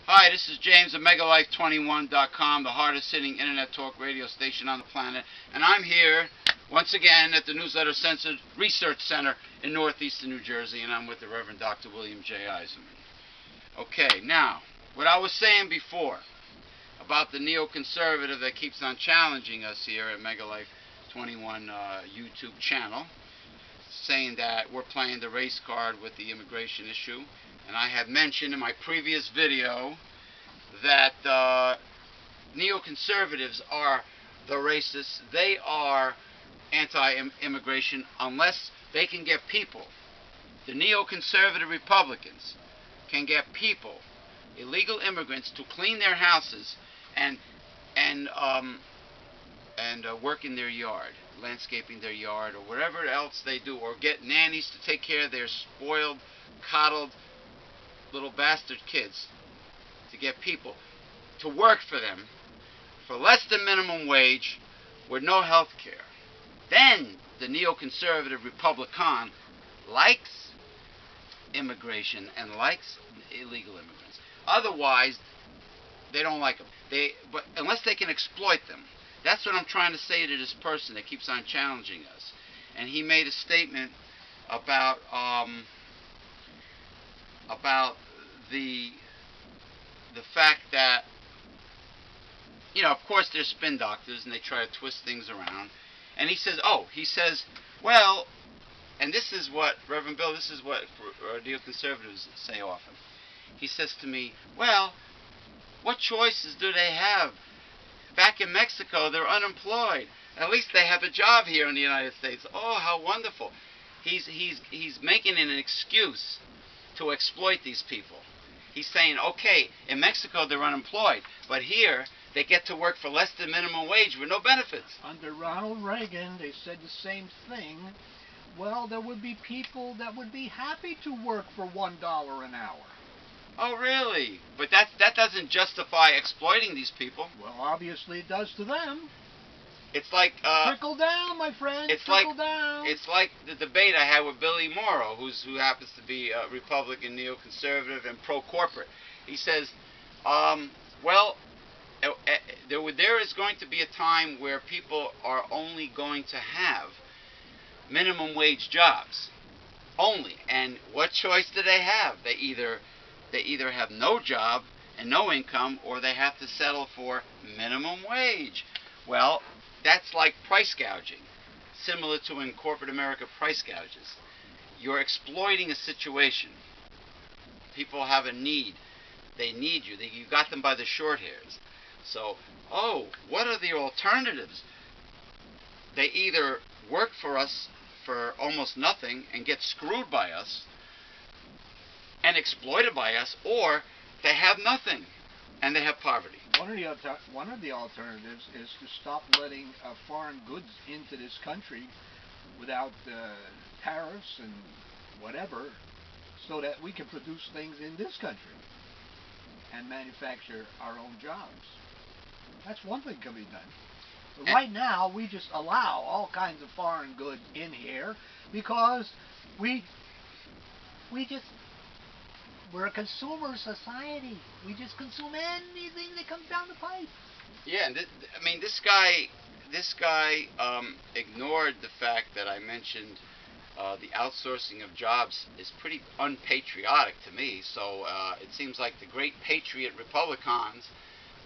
Hi, this is James of MegaLife21.com, the hardest hitting internet talk radio station on the planet, and I'm here once again at the Newsletter Censored Research Center in northeastern New Jersey, and I'm with the Reverend Dr. William J. Eisenman. Okay, now, what I was saying before about the neoconservative that keeps on challenging us here at MegaLife21 YouTube channel, saying that we're playing the race card with the immigration issue. And I had mentioned in my previous video that neoconservatives are the racists. They are anti-immigration unless they can get people. The neoconservative Republicans can get people, illegal immigrants, to clean their houses and work in their yard, landscaping their yard, or whatever else they do, or get nannies to take care of their spoiled, coddled little bastard kids, to get people to work for them for less than minimum wage with no health care. Then the neoconservative Republican likes immigration and likes illegal immigrants. Otherwise, they don't like them. But unless they can exploit them. That's what I'm trying to say to this person that keeps on challenging us. And he made a statement about the fact that, of course there's spin doctors and they try to twist things around. And he says, well, and this is what, Reverend Bill, this is what neoconservatives say often. He says to me, well, what choices do they have? Back in Mexico, they're unemployed. At least they have a job here in the United States. Oh, how wonderful. He's making an excuse to exploit these people. He's saying, okay, in Mexico they're unemployed, but here they get to work for less than minimum wage with no benefits. Under Ronald Reagan, they said the same thing. Well, there would be people that would be happy to work for $1 an hour. Oh, really? But that doesn't justify exploiting these people. Well, obviously it does to them. It's like trickle down, my friend. Trickle down. It's like the debate I had with Billy Morrow, who happens to be a Republican, neoconservative, and pro-corporate. He says, there is going to be a time where people are only going to have minimum wage jobs, only. And what choice do they have? They either have no job and no income, or they have to settle for minimum wage. Well, that's like price gouging, similar to when corporate America price gouges. You're exploiting a situation. People have a need. They need you. You got them by the short hairs. So, what are the alternatives? They either work for us for almost nothing and get screwed by us and exploited by us, or they have nothing and they have poverty. One of the alternatives is to stop letting foreign goods into this country without tariffs and whatever, so that we can produce things in this country and manufacture our own jobs. That's one thing can be done. But right now, we just allow all kinds of foreign goods in here because we're a consumer society. We just consume anything that comes down the pipe. Yeah, and this guy ignored the fact that I mentioned the outsourcing of jobs is pretty unpatriotic to me. So it seems like the great patriot Republicans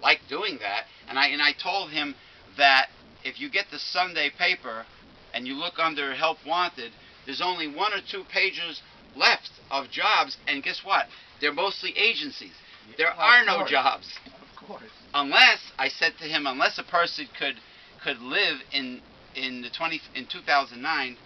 like doing that. And I told him that if you get the Sunday paper and you look under Help Wanted, there's only 1 or 2 pages left of jobs, and guess what? They're mostly agencies. There are no jobs. Of course. Unless, I said to him, unless a person could live in 2009,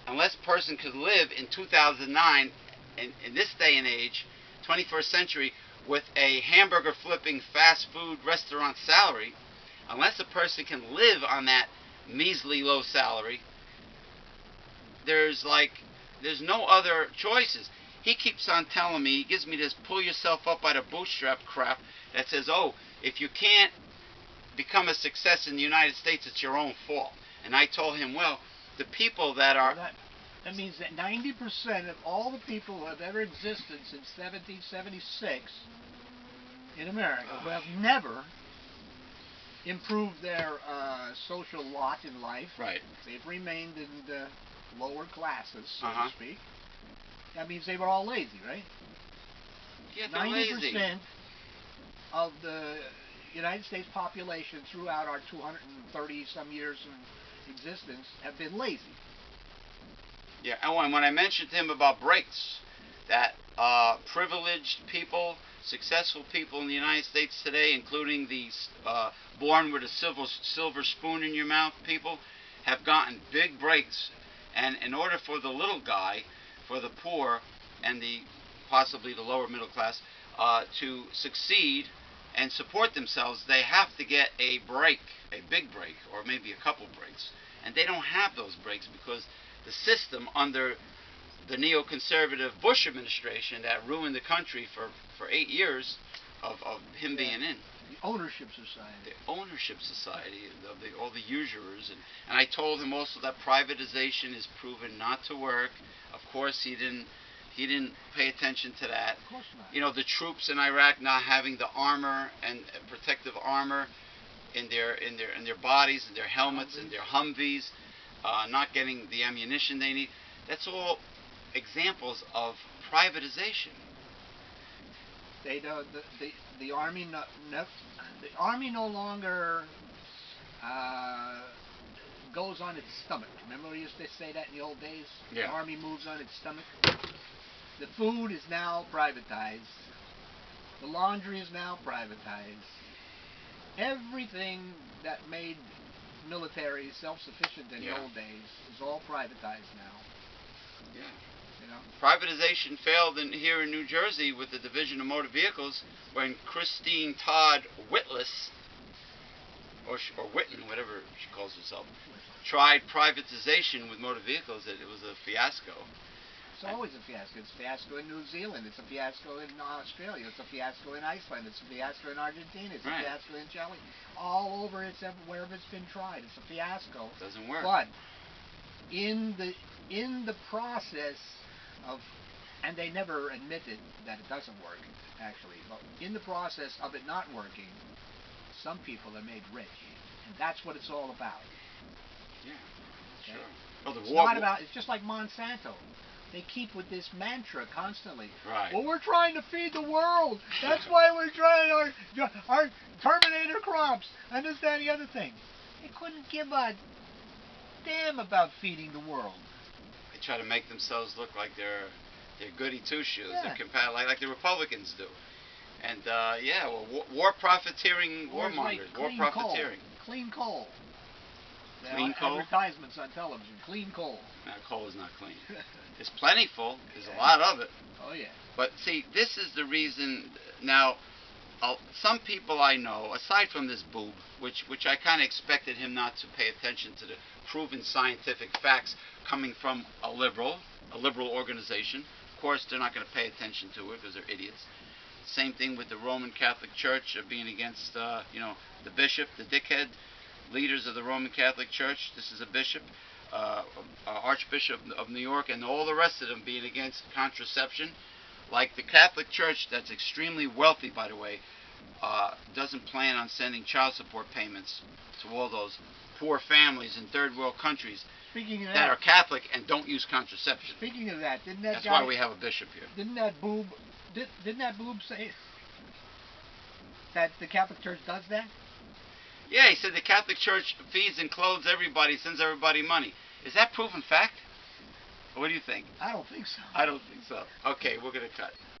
unless a person could live in 2009 in this day and age, 21st century, with a hamburger flipping fast food restaurant salary, unless a person can live on that measly low salary, there's no other choices. He keeps on telling me, he gives me this pull yourself up by the bootstrap crap that says, if you can't become a success in the United States, it's your own fault. And I told him, well, the people that are... That means that 90% of all the people who have ever existed since 1776 in America who have never improved their social lot in life. Right. They've remained in the lower classes, so Uh-huh. to speak. That means they were all lazy, right? Yeah, they're lazy. 90% of the United States population throughout our 230 some years of existence have been lazy. Yeah, and when I mentioned to him about breaks, that privileged people, successful people in the United States today, including the born with a silver spoon in your mouth people, have gotten big breaks. And in order for the little guy, for the poor, and possibly the lower middle class, to succeed and support themselves, they have to get a break, a big break, or maybe a couple breaks. And they don't have those breaks because the system under the neoconservative Bush administration that ruined the country for 8 years of him being in. The ownership society. The ownership society of all the usurers. And I told him also that privatization is proven not to work. Of course, he didn't pay attention to that. Of course not. You know, the troops in Iraq not having the armor and protective armor in their bodies, in their helmets, in their Humvees, not getting the ammunition they need. That's all examples of privatization. They the army the army no longer goes on its stomach. Remember we used to say that in the old days? Yeah. The army moves on its stomach. The food is now privatized. The laundry is now privatized. Everything that made military self-sufficient in the old days is all privatized now. Yeah. You know? Privatization failed here in New Jersey with the Division of Motor Vehicles when Christine Todd Whitless, or Whitten, whatever she calls herself, tried privatization with motor vehicles. It was a fiasco. It's always a fiasco. It's a fiasco in New Zealand. It's a fiasco in Australia. It's a fiasco in Iceland. It's a fiasco in Argentina. It's a fiasco in Chile. All over, wherever it's been tried. It's a fiasco. Doesn't work. But in the process of, and they never admitted that it doesn't work, actually, but in the process of it not working, some people are made rich. And that's what it's all about. Yeah, okay? Sure. Well, It's just like Monsanto. They keep with this mantra constantly. Right. Well, we're trying to feed the world. That's why we're trying our Terminator crops and this, that, and the other thing. They couldn't give a damn about feeding the world. They try to make themselves look like they're goody two shoes. Yeah. They're like the Republicans do. And war profiteering, warmongers, war profiteering. Clean coal. Clean coal? Advertisements on television. Clean coal. No, coal is not clean. It's plentiful. There's a lot of it. Oh, yeah. But see, this is the reason. Now, some people I know, aside from this boob, which I kind of expected him not to pay attention to the proven scientific facts coming from a liberal organization. Of course, they're not going to pay attention to it because they're idiots. Same thing with the Roman Catholic Church being against, the bishop, the dickhead leaders of the Roman Catholic Church. This is a bishop, Archbishop of New York, and all the rest of them being against contraception. Like the Catholic Church, that's extremely wealthy, by the way, doesn't plan on sending child support payments to all those poor families in third world countries that are Catholic and don't use contraception. Speaking of that, that's why we have a bishop here. Didn't that boob say that the Catholic Church does that? Yeah, he said the Catholic Church feeds and clothes everybody, sends everybody money. Is that proven fact? What do you think? I don't think so. I don't think so. Okay, we're going to cut.